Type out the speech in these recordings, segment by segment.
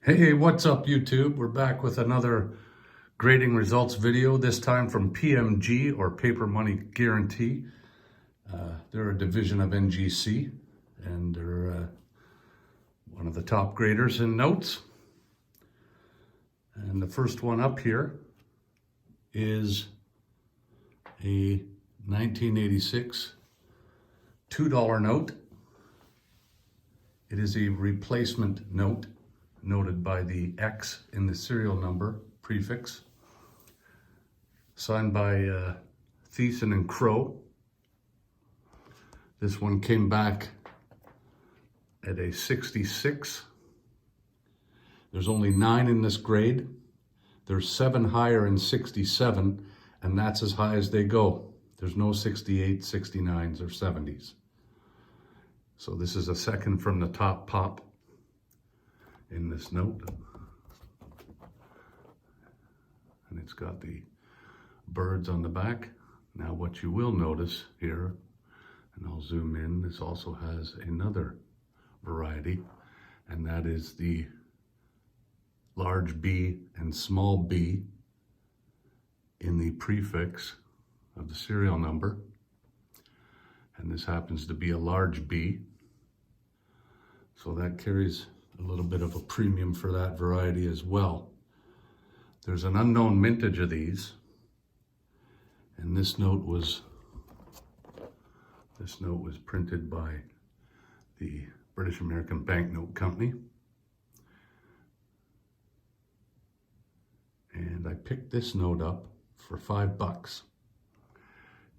Hey, what's up YouTube? We're back with another grading results video, this time from PMG, or Paper Money Guarantee. They're a division of NGC, and they're one of the top graders in notes. And the first one up here is a 1986 $2 note. It is a replacement note, noted by the X in the serial number prefix, signed by Thiessen and Crow. This one came back at a 66. There's only 9 in this grade. There's 7 higher in 67, and that's as high as they go. There's no 68, 69s, or 70s. So this is a second from the top pop in this note. And it's got the birds on the back. Now what you will notice here, and I'll zoom in, this also has another variety, and that is the large B and small b in the prefix of the serial number. And this happens to be a large B. So that carries a little bit of a premium for that variety as well. There's an unknown mintage of these, and this note was printed by the British American Banknote Company. And I picked this note up for $5.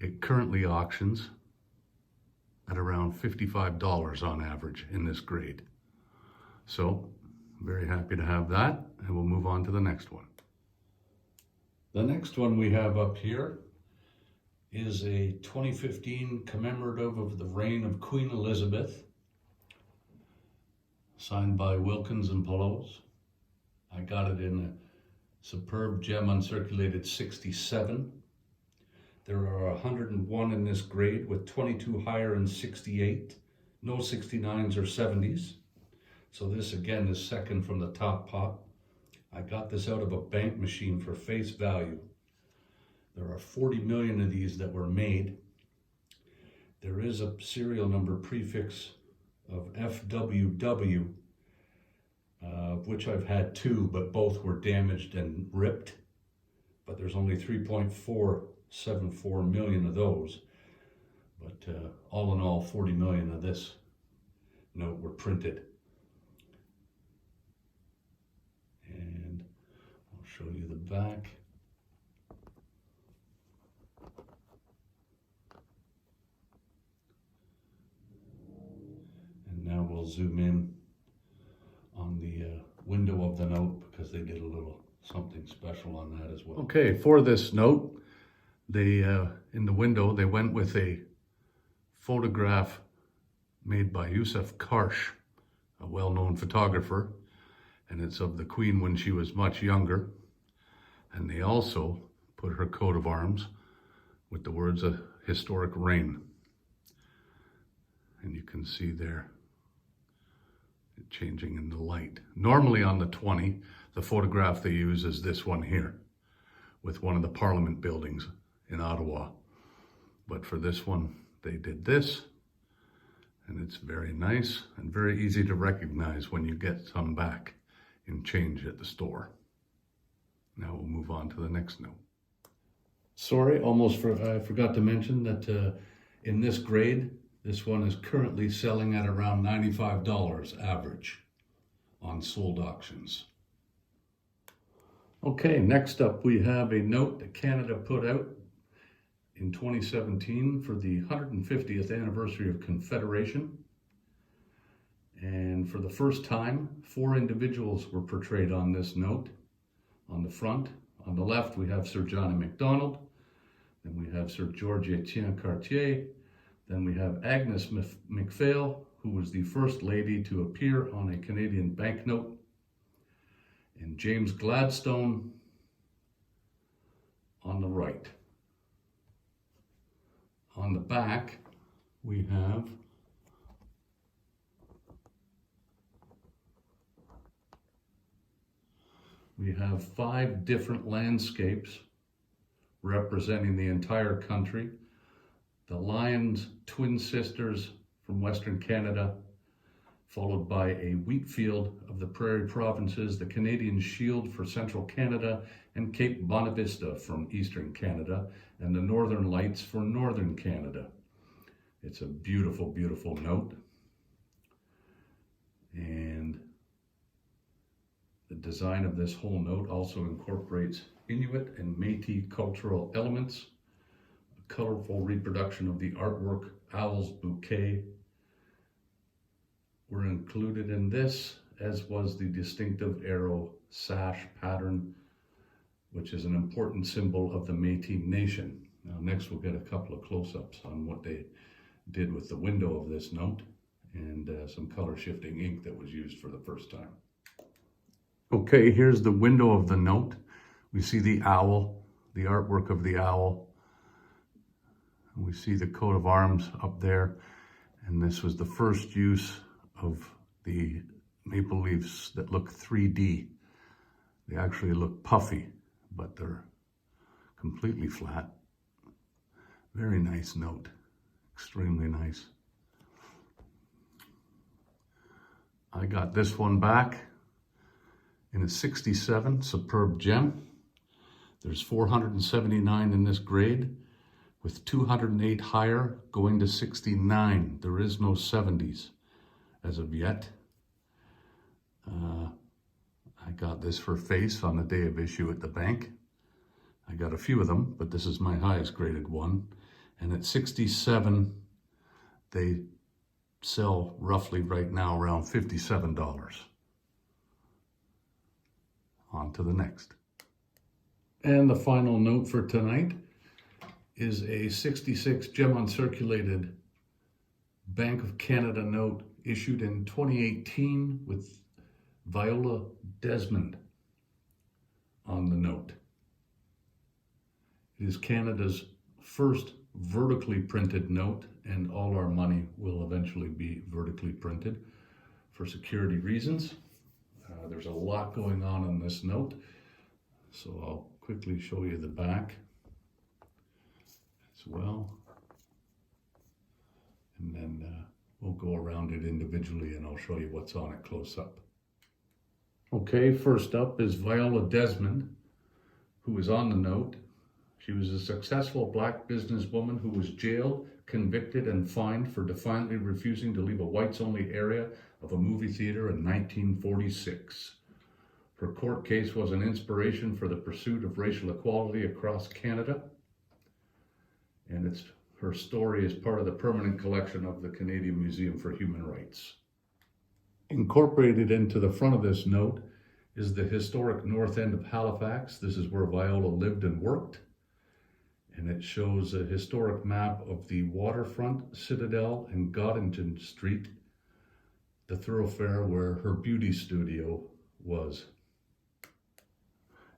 It currently auctions at around $55 on average in this grade. So, very happy to have that, and we'll move on to the next one. The next one we have up here is a 2015 commemorative of the reign of Queen Elizabeth, signed by Wilkins and Pillows. I got it in a superb gem uncirculated 67. There are 101 in this grade, with 22 higher in 68, no 69s or 70s. So this again is second from the top pop. I got this out of a bank machine for face value. There are 40 million of these that were made. There is a serial number prefix of FWW, of which I've had 2, but both were damaged and ripped. But there's only 3.474 million of those. But all in all, 40 million of this note were printed. And I'll show you the back. And now we'll zoom in on the window of the note, because they did a little something special on that as well. Okay, for this note, they in the window they went with a photograph made by Yusuf Karsh, a well-known photographer, and it's of the Queen when she was much younger. And they also put her coat of arms with the words "a historic reign." And you can see there it changing in the light. Normally on the 20, the photograph they use is this one here, with one of the Parliament buildings in Ottawa. But for this one, they did this, and it's very nice and very easy to recognize when you get some back in change at the store. Now we'll move on to the next note. Sorry, I forgot to mention that in this grade, this one is currently selling at around $95 average on sold auctions. Okay, next up we have a note that Canada put out in 2017 for the 150th anniversary of Confederation. And for the first time, 4 individuals were portrayed on this note. On the front, on the left, we have Sir Johnny MacDonald. Then we have Sir George Etienne Cartier. Then we have Agnes MacPhail, who was the first lady to appear on a Canadian banknote. And James Gladstone on the right. On the back, we have We have 5 different landscapes representing the entire country. The Lions twin sisters from Western Canada, followed by a wheat field of the Prairie Provinces, the Canadian Shield for Central Canada, and Cape Bonavista from Eastern Canada, and the Northern Lights for Northern Canada. It's a beautiful, beautiful note. And the design of this whole note also incorporates Inuit and Métis cultural elements, a colorful reproduction of the artwork Owl's Bouquet were included in this, as was the distinctive arrow sash pattern, which is an important symbol of the Métis Nation. Now next we'll get a couple of close-ups on what they did with the window of this note and some color shifting ink that was used for the first time. Okay, here's the window of the note. We see the owl, the artwork of the owl. We see the coat of arms up there, and this was the first use of the maple leaves that look 3D. They actually look puffy, but they're completely flat. Very nice note, extremely nice. I got this one back in a 67 superb gem. There's 479 in this grade, with 208 higher going to 69. There is no 70s as of yet. I got this for face on the day of issue at the bank. I got a few of them, but this is my highest graded one. And at 67, they sell roughly right now around $57. On to the next. And the final note for tonight is a 66 gem uncirculated Bank of Canada note issued in 2018 with Viola Desmond on the note. It is Canada's first vertically printed note, and all our money will eventually be vertically printed for security reasons. There's a lot going on this note, so I'll quickly show you the back as well, and then we'll go around it individually and I'll show you what's on it close up. Okay, first up is Viola Desmond, who is on the note. She was a successful Black businesswoman who was jailed, convicted, and fined for defiantly refusing to leave a whites-only area of a movie theater in 1946. Her court case was an inspiration for the pursuit of racial equality across Canada, and her story is part of the permanent collection of the Canadian Museum for Human Rights. Incorporated into the front of this note is the historic north end of Halifax. This is where Viola lived and worked. And it shows a historic map of the Waterfront, Citadel, and Goddington Street, the thoroughfare where her beauty studio was.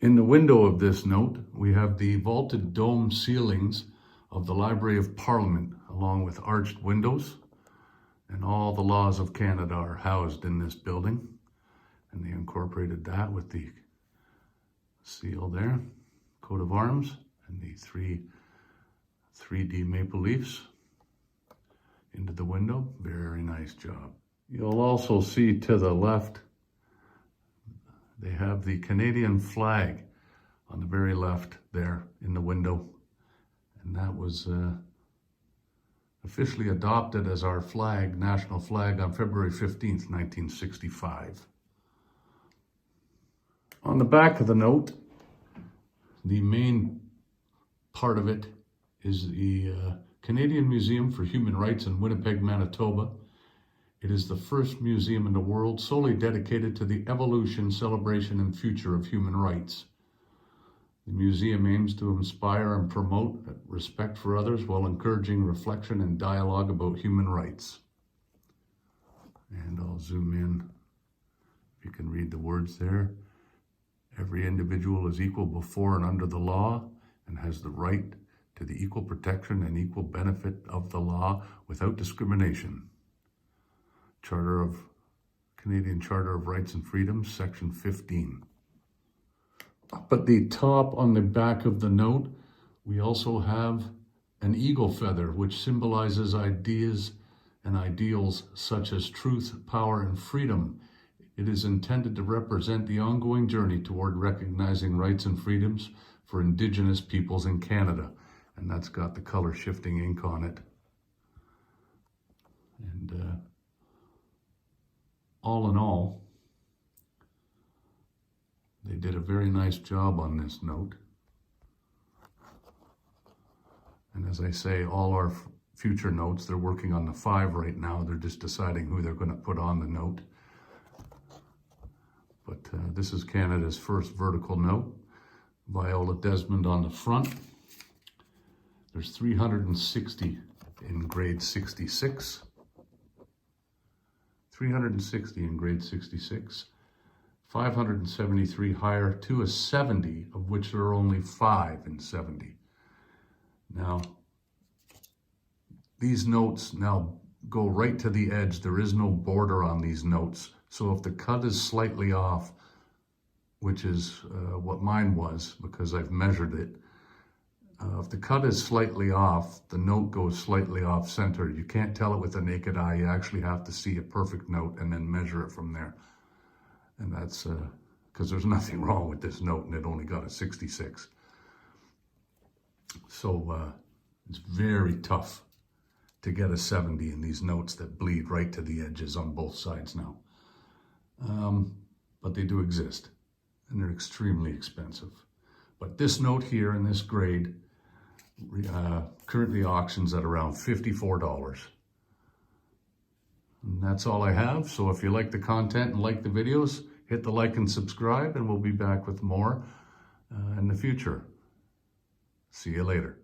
In the window of this note, we have the vaulted dome ceilings of the Library of Parliament, along with arched windows. And all the laws of Canada are housed in this building. And they incorporated that with the seal there, coat of arms, and the 3D maple leaves into the window. Very nice job. You'll also see to the left, they have the Canadian flag on the very left there in the window. And that was officially adopted as our flag, national flag, on February 15th, 1965. On the back of the note, the main part of it is the Canadian Museum for Human Rights in Winnipeg, Manitoba. It is the first museum in the world solely dedicated to the evolution, celebration, and future of human rights. The museum aims to inspire and promote respect for others while encouraging reflection and dialogue about human rights. And I'll zoom in. You can read the words there. Every individual is equal before and under the law and has the right to the equal protection and equal benefit of the law without discrimination. Canadian Charter of Rights and Freedoms, Section 15. Up at the top on the back of the note, we also have an eagle feather, which symbolizes ideas and ideals such as truth, power, and freedom. It is intended to represent the ongoing journey toward recognizing rights and freedoms for Indigenous peoples in Canada. And that's got the color shifting ink on it. And all in all, they did a very nice job on this note. And as I say, all our future notes, they're working on the 5 right now. They're just deciding who they're going to put on the note. But this is Canada's first vertical note. Viola Desmond on the front. There's 360 in grade 66. 360 in grade 66. 573 higher to a 70, of which there are only 5 in 70. Now, these notes now go right to the edge. There is no border on these notes. So if the cut is slightly off, which is what mine was because I've measured it, if the cut is slightly off, the note goes slightly off center. You can't tell it with the naked eye. You actually have to see a perfect note and then measure it from there. And that's because there's nothing wrong with this note and it only got a 66. So it's very tough to get a 70 in these notes that bleed right to the edges on both sides now. But they do exist, and they're extremely expensive. But this note here in this grade currently auctions at around $54. And that's all I have. So if you like the content and like the videos, hit the like and subscribe, and we'll be back with more in the future. See you later.